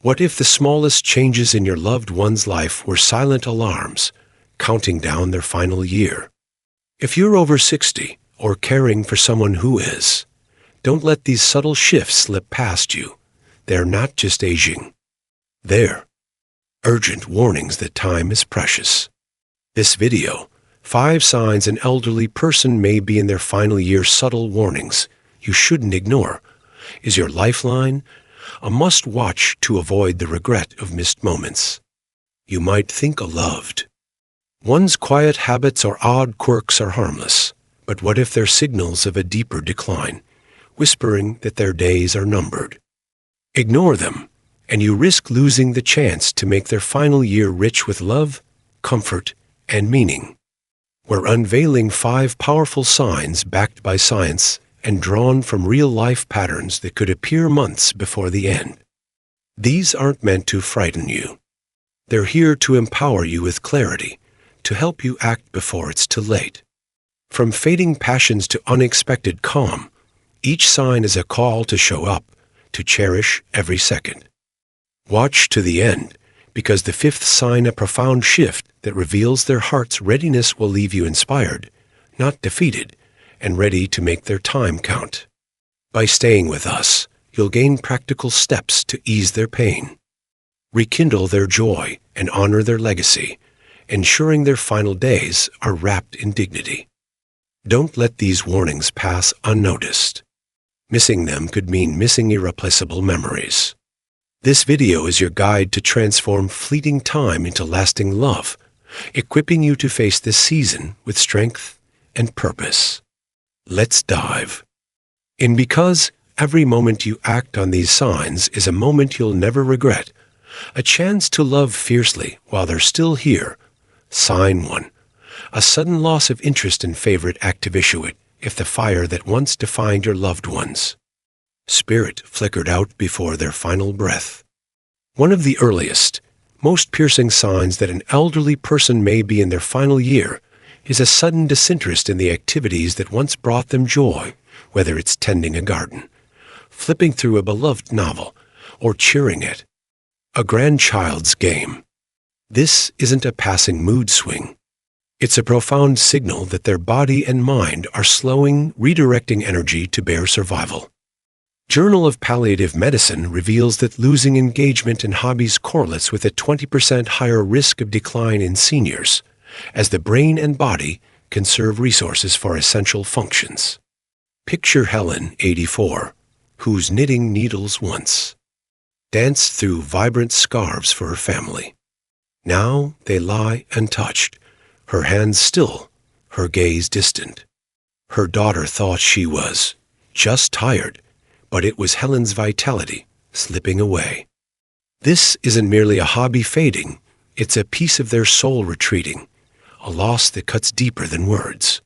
What if the smallest changes in your loved one's life were silent alarms, counting down their final year? If you're over 60 or caring for someone who is, don't let these subtle shifts slip past you. They're not just aging. They're urgent warnings that time is precious. This video, 5 signs an elderly person may be in their final year, subtle warnings you shouldn't ignore, is your lifeline, a must-watch to avoid the regret of missed moments. You might think a loved one's quiet habits or odd quirks are harmless, but what if they're signals of a deeper decline, whispering that their days are numbered? Ignore them, and you risk losing the chance to make their final year rich with love, comfort, and meaning. We're unveiling 5 powerful signs backed by science and drawn from real-life patterns that could appear months before the end. These aren't meant to frighten you. They're here to empower you with clarity, to help you act before it's too late. From fading passions to unexpected calm, each sign is a call to show up, to cherish every second. Watch to the end, because the 5th sign, a profound shift that reveals their heart's readiness, will leave you inspired, not defeated, and ready to make their time count. By staying with us, you'll gain practical steps to ease their pain, rekindle their joy, and honor their legacy, ensuring their final days are wrapped in dignity. Don't let these warnings pass unnoticed. Missing them could mean missing irreplaceable memories. This video is your guide to transform fleeting time into lasting love, equipping you to face this season with strength and purpose. Let's dive in, because every moment you act on these signs is a moment you'll never regret, a chance to love fiercely while they're still here. Sign 1. A sudden loss of interest in favorite activity, if the fire that once defined your loved ones' spirit flickered out before their final breath. One of the earliest, most piercing signs that an elderly person may be in their final year is a sudden disinterest in the activities that once brought them joy, whether it's tending a garden, flipping through a beloved novel, or cheering at a grandchild's game. This isn't a passing mood swing. It's a profound signal that their body and mind are slowing, redirecting energy to bare survival. Journal of Palliative Medicine reveals that losing engagement in hobbies correlates with a 20% higher risk of decline in seniors, as the brain and body conserve resources for essential functions. Picture Helen, 84, whose knitting needles once danced through vibrant scarves for her family. Now they lie untouched, her hands still, her gaze distant. Her daughter thought she was just tired, but it was Helen's vitality slipping away. This isn't merely a hobby fading, it's a piece of their soul retreating, a loss that cuts deeper than words.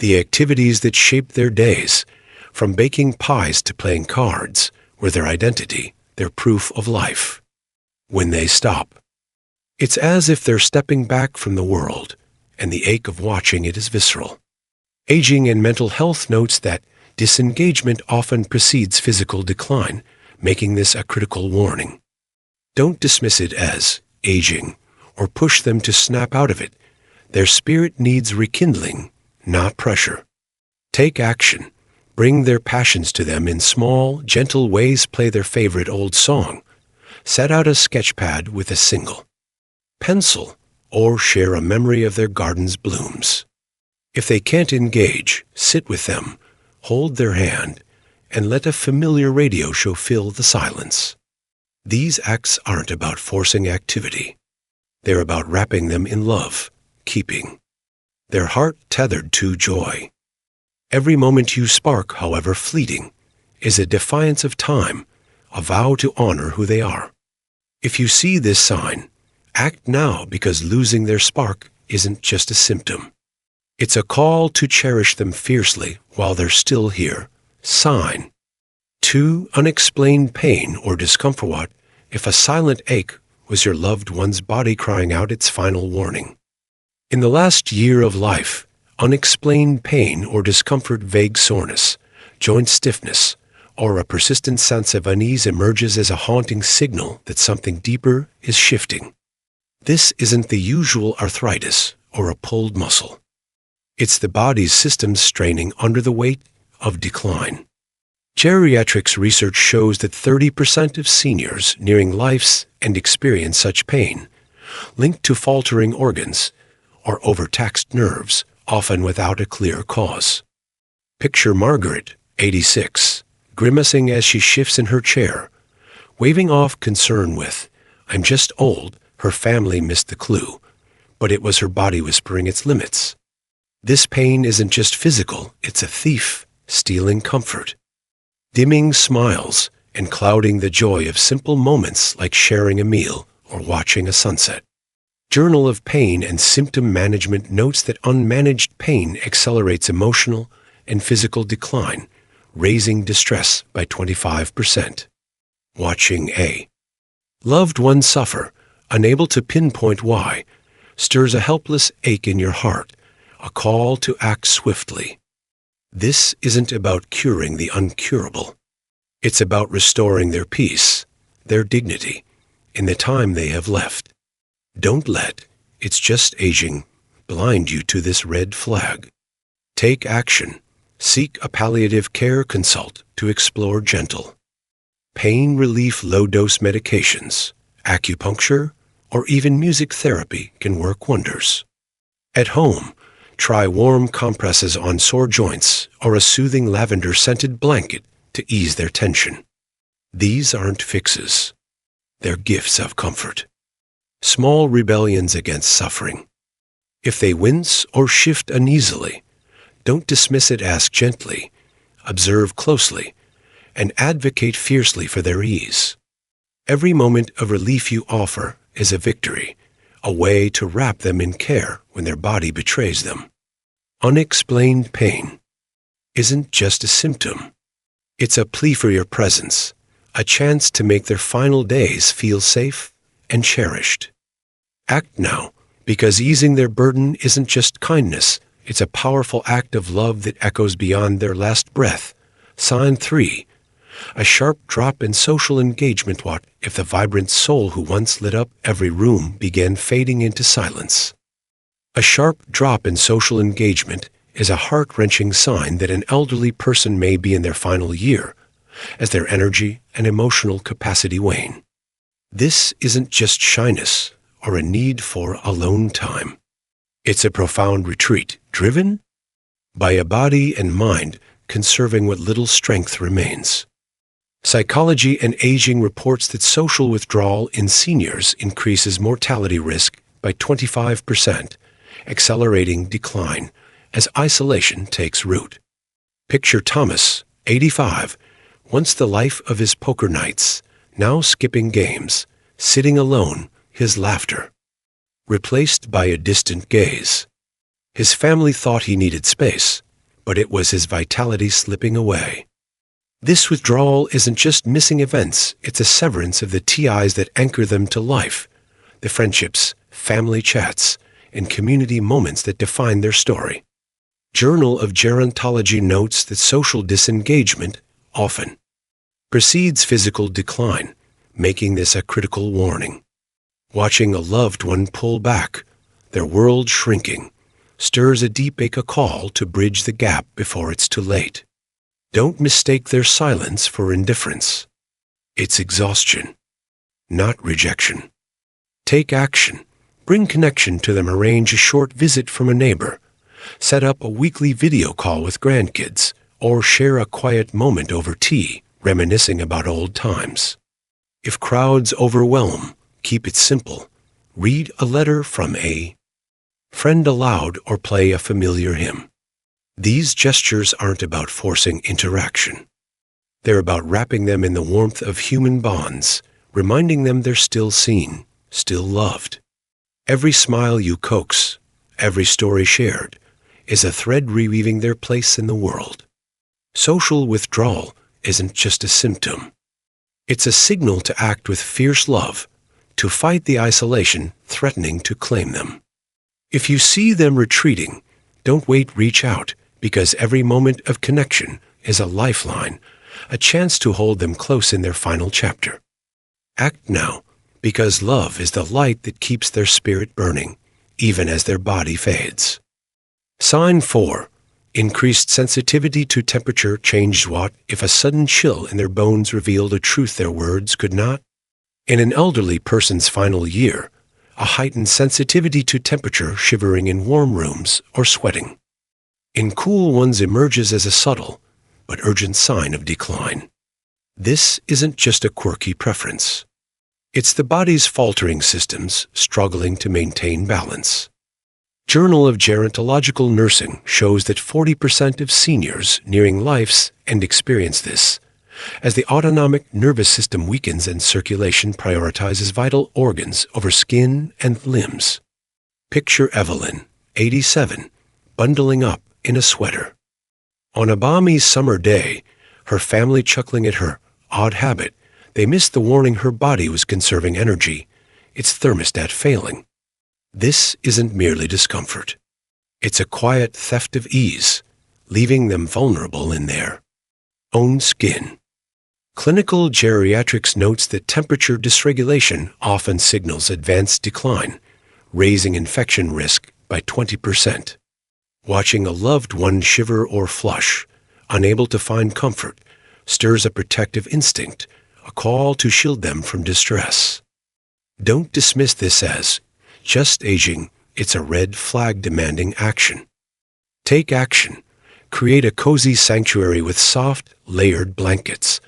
The activities that shaped their days, from baking pies to playing cards, were their identity, their proof of life. When they stop, it's as if they're stepping back from the world, and the ache of watching it is visceral. Aging and Mental Health notes that disengagement often precedes physical decline, making this a critical warning. Don't dismiss it as aging, or push them to snap out of it. Their spirit needs rekindling, not pressure. Take action. Bring their passions to them in small, gentle ways. Play their favorite old song. Set out a sketchpad with a single pencil, or share a memory of their garden's blooms. If they can't engage, sit with them, hold their hand, and let a familiar radio show fill the silence. These acts aren't about forcing activity. They're about wrapping them in love, keeping their heart tethered to joy. Every moment you spark, however fleeting, is a defiance of time, a vow to honor who they are. If you see this sign, act now, because losing their spark isn't just a symptom. It's a call to cherish them fiercely while they're still here. Sign 2. Unexplained pain or discomfort, if a silent ache was your loved one's body crying out its final warning. In the last year of life, unexplained pain or discomfort, vague soreness, joint stiffness, or a persistent sense of unease emerges as a haunting signal that something deeper is shifting. This isn't the usual arthritis or a pulled muscle. It's the body's systems straining under the weight of decline. Geriatrics research shows that 30% of seniors nearing life's end experience such pain, linked to faltering organs or overtaxed nerves, often without a clear cause. Picture Margaret, 86, grimacing as she shifts in her chair, waving off concern with, "I'm just old." Her family missed the clue, but it was her body whispering its limits. This pain isn't just physical, it's a thief, stealing comfort, dimming smiles and clouding the joy of simple moments like sharing a meal or watching a sunset. Journal of Pain and Symptom Management notes that unmanaged pain accelerates emotional and physical decline, raising distress by 25%. Watching a loved one suffer, unable to pinpoint why, stirs a helpless ache in your heart, a call to act swiftly. This isn't about curing the uncurable. It's about restoring their peace, their dignity, in the time they have left. Don't let "it's just aging" blind you to this red flag. Take action. Seek a palliative care consult to explore gentle pain relief low-dose medications, acupuncture, or even music therapy can work wonders. At home, try warm compresses on sore joints or a soothing lavender-scented blanket to ease their tension. These aren't fixes. They're gifts of comfort. Small rebellions against suffering. If they wince or shift uneasily, don't dismiss it. Ask gently, observe closely, and advocate fiercely for their ease. Every moment of relief you offer is a victory, a way to wrap them in care when their body betrays them. Unexplained pain isn't just a symptom. It's a plea for your presence, a chance to make their final days feel safe and cherished. Act now, because easing their burden isn't just kindness, it's a powerful act of love that echoes beyond their last breath. Sign 3. A sharp drop in social engagement. What if the vibrant soul who once lit up every room began fading into silence? A sharp drop in social engagement is a heart-wrenching sign that an elderly person may be in their final year, as their energy and emotional capacity wane. This isn't just shyness or a need for alone time. It's a profound retreat, driven by a body and mind conserving what little strength remains. Psychology and Aging reports that social withdrawal in seniors increases mortality risk by 25%, accelerating decline as isolation takes root. Picture Thomas, 85, once the life of his poker nights, now skipping games, sitting alone, his laughter replaced by a distant gaze. His family thought he needed space, but it was his vitality slipping away. This withdrawal isn't just missing events, it's a severance of the ties that anchor them to life, the friendships, family chats, and community moments that define their story. Journal of Gerontology notes that social disengagement often precedes physical decline, making this a critical warning. Watching a loved one pull back, their world shrinking, stirs a deep ache, a call to bridge the gap before it's too late. Don't mistake their silence for indifference. It's exhaustion, not rejection. Take action. Bring connection to them. Arrange a short visit from a neighbor. Set up a weekly video call with grandkids, or share a quiet moment over tea, reminiscing about old times. If crowds overwhelm, keep it simple. Read a letter from a friend aloud or play a familiar hymn. These gestures aren't about forcing interaction. They're about wrapping them in the warmth of human bonds, reminding them they're still seen, still loved. Every smile you coax, every story shared, is a thread reweaving their place in the world. Social withdrawal isn't just a symptom. It's a signal to act with fierce love, to fight the isolation threatening to claim them. If you see them retreating, don't wait, reach out, because every moment of connection is a lifeline, a chance to hold them close in their final chapter. Act now, because love is the light that keeps their spirit burning, even as their body fades. Sign 4. Increased sensitivity to temperature changed what if a sudden chill in their bones revealed a truth their words could not? In an elderly person's final year, a heightened sensitivity to temperature shivering in warm rooms or sweating. In cool ones emerges as a subtle but urgent sign of decline. This isn't just a quirky preference. It's the body's faltering systems struggling to maintain balance. Journal of Gerontological Nursing shows that 40% of seniors nearing life's end experience this, as the autonomic nervous system weakens and circulation prioritizes vital organs over skin and limbs. Picture Evelyn, 87, bundling up in a sweater. On a balmy summer day, her family chuckling at her odd habit, they missed the warning her body was conserving energy, its thermostat failing. This isn't merely discomfort. It's a quiet theft of ease, leaving them vulnerable in their own skin. Clinical geriatrics notes that temperature dysregulation often signals advanced decline, raising infection risk by 20%. Watching a loved one shiver or flush, unable to find comfort, stirs a protective instinct, a call to shield them from distress. Don't dismiss this as just aging. It's a red flag demanding action. Take action. Create a cozy sanctuary with soft, layered blankets,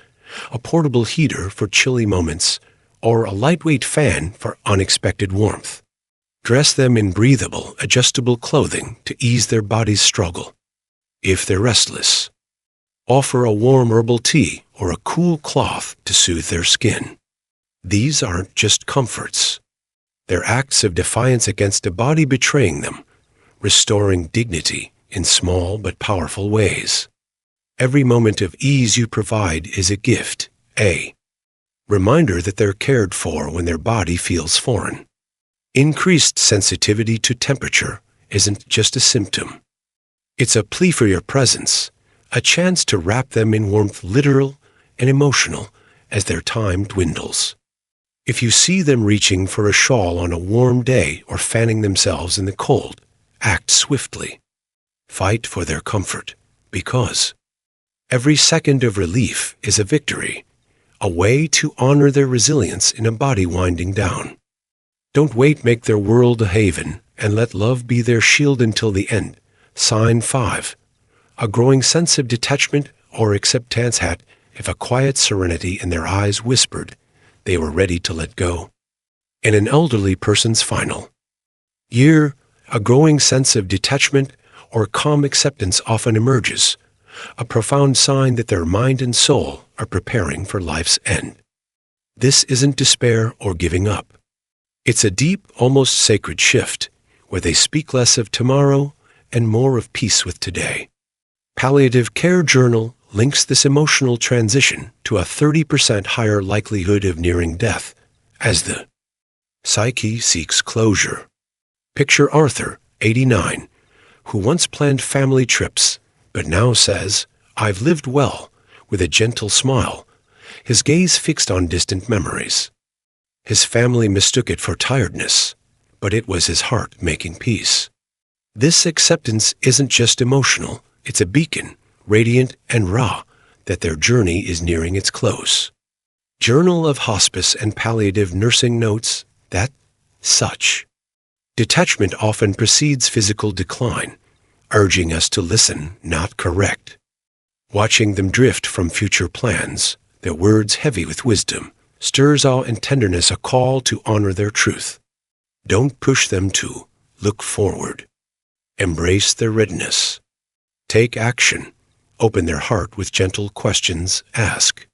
a portable heater for chilly moments, or a lightweight fan for unexpected warmth. Dress them in breathable, adjustable clothing to ease their body's struggle. If they're restless, offer a warm herbal tea or a cool cloth to soothe their skin. These aren't just comforts. They're acts of defiance against a body betraying them, restoring dignity in small but powerful ways. Every moment of ease you provide is a gift, a reminder that they're cared for when their body feels foreign. Increased sensitivity to temperature isn't just a symptom. It's a plea for your presence, a chance to wrap them in warmth, literal and emotional, as their time dwindles. If you see them reaching for a shawl on a warm day or fanning themselves in the cold, act swiftly. Fight for their comfort, because every second of relief is a victory, a way to honor their resilience in a body winding down. Don't wait, make their world a haven, and let love be their shield until the end. Sign 5. A growing sense of detachment or acceptance hat if a quiet serenity in their eyes whispered they were ready to let go. In an elderly person's final year, a growing sense of detachment or calm acceptance often emerges, a profound sign that their mind and soul are preparing for life's end. This isn't despair or giving up. It's a deep, almost sacred shift, where they speak less of tomorrow and more of peace with today. Palliative Care Journal links this emotional transition to a 30% higher likelihood of nearing death as the psyche seeks closure. Picture Arthur, 89, who once planned family trips, but now says, "I've lived well," with a gentle smile, his gaze fixed on distant memories. His family mistook it for tiredness, but it was his heart making peace. This acceptance isn't just emotional, it's a beacon, radiant and raw, that their journey is nearing its close. Journal of Hospice and Palliative Nursing notes that such detachment often precedes physical decline, urging us to listen, not correct. Watching them drift from future plans, their words heavy with wisdom, stirs awe and tenderness, a call to honor their truth. Don't push them to look forward. Embrace their readiness. Take action. Open their heart with gentle questions. Ask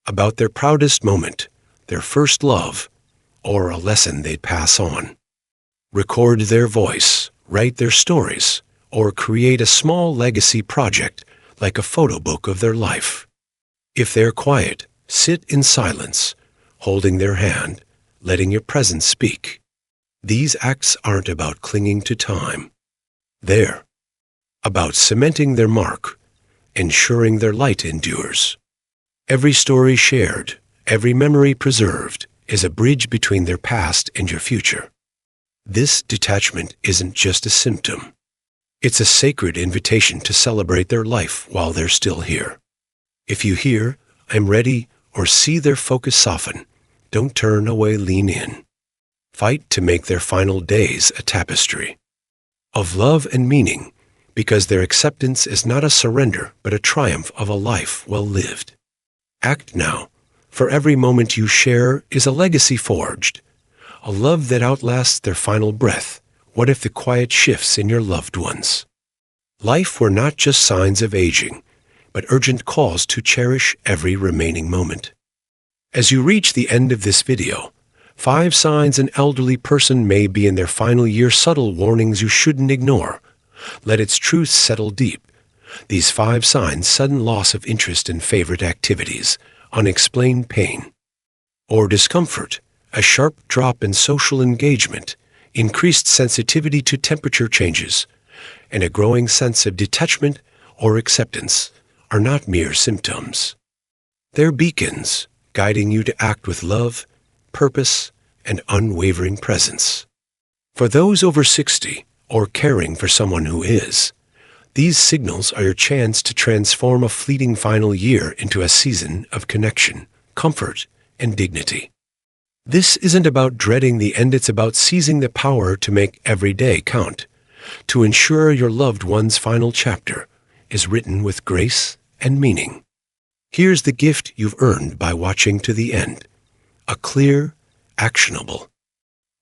about their proudest moment, their first love, or a lesson they'd pass on. Record their voice, write their stories, or create a small legacy project like a photo book of their life. If they're quiet, sit in silence, holding their hand, letting your presence speak. These acts aren't about clinging to time. They're about cementing their mark, ensuring their light endures. Every story shared, every memory preserved, is a bridge between their past and your future. This detachment isn't just a symptom. It's a sacred invitation to celebrate their life while they're still here. If you hear, "I'm ready," or see their focus soften, don't turn away, lean in. Fight to make their final days a tapestry of love and meaning, because their acceptance is not a surrender but a triumph of a life well lived. Act now, for every moment you share is a legacy forged, a love that outlasts their final breath. What if the quiet shifts in your loved ones? Life were not just signs of aging, but urgent calls to cherish every remaining moment. As you reach the end of this video, 5 signs an elderly person may be in their final year, subtle warnings you shouldn't ignore. Let its truth settle deep. These 5 signs: sudden loss of interest in favorite activities, unexplained pain or discomfort, a sharp drop in social engagement, increased sensitivity to temperature changes, and a growing sense of detachment or acceptance are not mere symptoms. They're beacons, guiding you to act with love, purpose, and unwavering presence. For those over 60 or caring for someone who is, these signals are your chance to transform a fleeting final year into a season of connection, comfort, and dignity. This isn't about dreading the end, it's about seizing the power to make every day count, to ensure your loved one's final chapter is written with grace and meaning. Here's the gift you've earned by watching to the end: a clear, actionable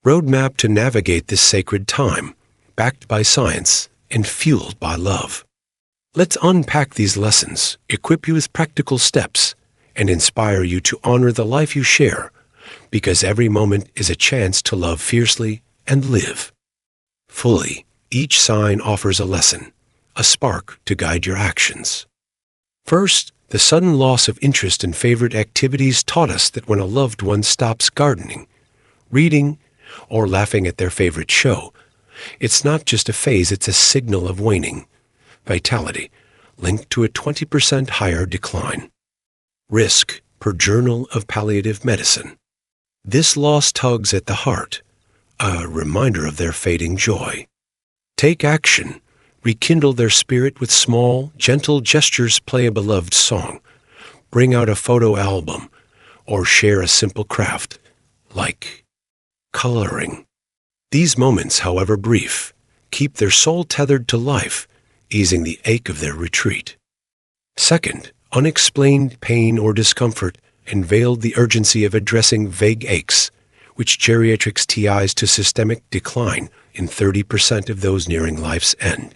roadmap to navigate this sacred time, backed by science and fueled by love. Let's unpack these lessons, equip you with practical steps, and inspire you to honor the life you share, because every moment is a chance to love fiercely and live fully. Each sign offers a lesson, a spark to guide your actions. First, the sudden loss of interest in favorite activities taught us that when a loved one stops gardening, reading, or laughing at their favorite show, it's not just a phase, it's a signal of waning vitality, linked to a 20% higher decline risk per Journal of Palliative Medicine. This loss tugs at the heart, a reminder of their fading joy. Take action. Rekindle their spirit with small, gentle gestures. Play a beloved song, bring out a photo album, or share a simple craft, like coloring. These moments, however brief, keep their soul tethered to life, easing the ache of their retreat. Second, unexplained pain or discomfort unveiled the urgency of addressing vague aches, which geriatrics ties to systemic decline in 30% of those nearing life's end.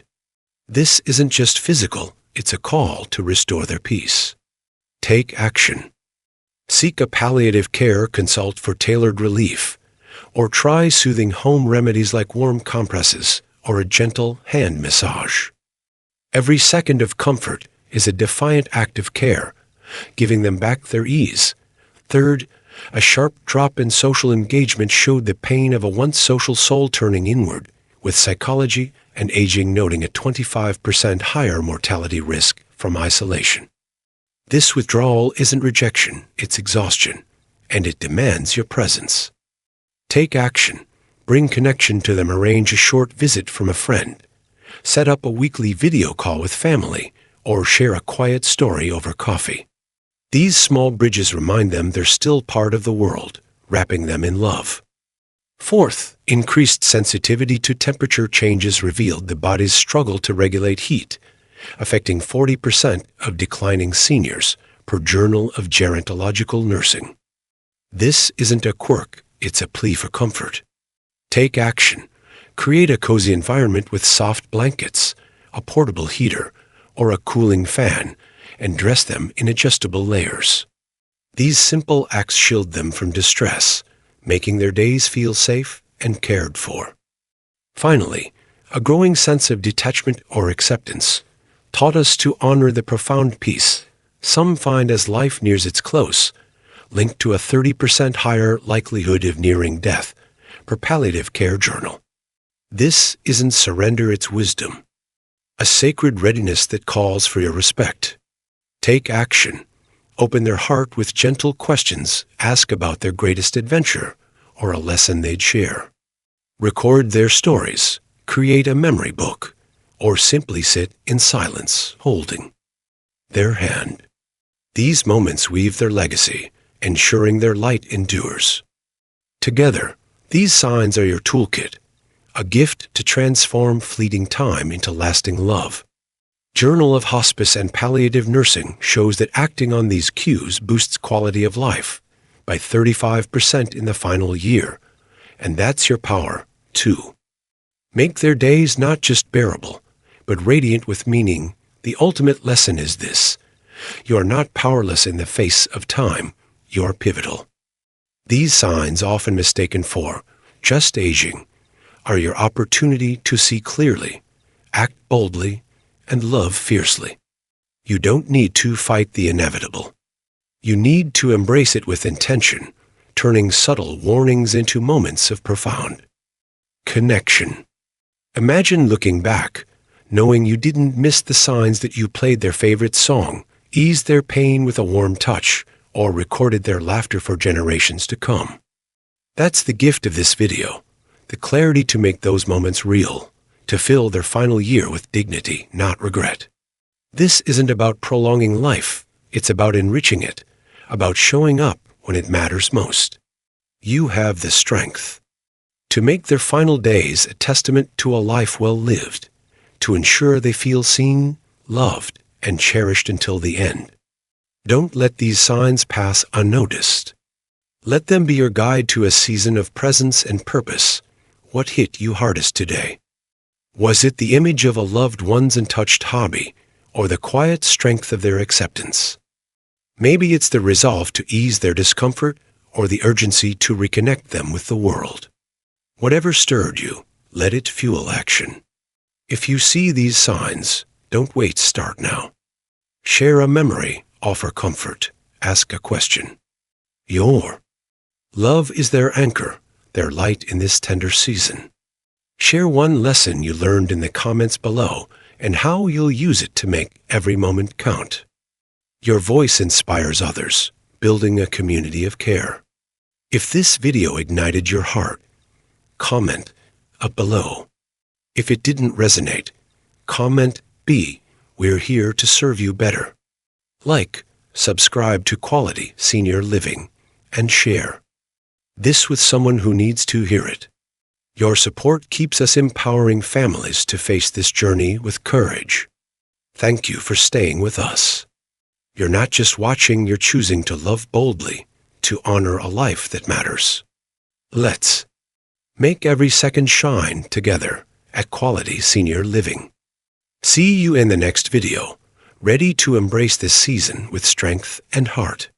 This isn't just physical, it's a call to restore their peace. Take action. Seek a palliative care, consult for tailored relief, or try soothing home remedies like warm compresses or a gentle hand massage. Every second of comfort is a defiant act of care, giving them back their ease. Third, a sharp drop in social engagement showed the pain of a once social soul turning inward, with psychology and aging noting a 25% higher mortality risk from isolation. This withdrawal isn't rejection, it's exhaustion, and it demands your presence. Take action. Bring connection to them. Arrange a short visit from a friend. Set up a weekly video call with family, or share a quiet story over coffee. These small bridges remind them they're still part of the world, wrapping them in love. Fourth, increased sensitivity to temperature changes revealed the body's struggle to regulate heat, affecting 40% of declining seniors, per Journal of Gerontological Nursing. This isn't a quirk, it's a plea for comfort. Take action. Create a cozy environment with soft blankets, a portable heater, or a cooling fan, and dress them in adjustable layers. These simple acts shield them from distress, making their days feel safe and cared for. Finally, a growing sense of detachment or acceptance taught us to honor the profound peace some find as life nears its close, linked to a 30% higher likelihood of nearing death, per Palliative Care Journal. This isn't surrender, it's wisdom, a sacred readiness that calls for your respect. Take action. Open their heart with gentle questions. Ask about their greatest adventure or a lesson they'd share. Record their stories, create a memory book, or simply sit in silence, holding their hand. These moments weave their legacy, ensuring their light endures. Together, these signs are your toolkit, a gift to transform fleeting time into lasting love. Journal of Hospice and Palliative Nursing shows that acting on these cues boosts quality of life by 35% in the final year, and that's your power, too. Make their days not just bearable, but radiant with meaning. The ultimate lesson is this: you are not powerless in the face of time, you are pivotal. These signs, often mistaken for just aging, are your opportunity to see clearly, act boldly, and love fiercely. You don't need to fight the inevitable. You need to embrace it with intention, turning subtle warnings into moments of profound connection. Imagine looking back, knowing you didn't miss the signs that you played their favorite song, eased their pain with a warm touch, or recorded their laughter for generations to come. That's the gift of this video, the clarity to make those moments real, to fill their final year with dignity, not regret. This isn't about prolonging life, it's about enriching it, about showing up when it matters most. You have the strength to make their final days a testament to a life well lived, to ensure they feel seen, loved, and cherished until the end. Don't let these signs pass unnoticed. Let them be your guide to a season of presence and purpose. What hit you hardest today? Was it the image of a loved one's untouched hobby, or the quiet strength of their acceptance? Maybe it's the resolve to ease their discomfort, or the urgency to reconnect them with the world. Whatever stirred you, let it fuel action. If you see these signs, don't wait, start now. Share a memory, offer comfort, ask a question. Your love is their anchor, their light in this tender season. Share one lesson you learned in the comments below and how you'll use it to make every moment count. Your voice inspires others, building a community of care. If this video ignited your heart, comment up below. If it didn't resonate, comment B. We're here to serve you better. Like, subscribe to Quality Senior Living, and share this with someone who needs to hear it. Your support keeps us empowering families to face this journey with courage. Thank you for staying with us. You're not just watching, you're choosing to love boldly, to honor a life that matters. Let's make every second shine together at Quality Senior Living. See you in the next video, ready to embrace this season with strength and heart.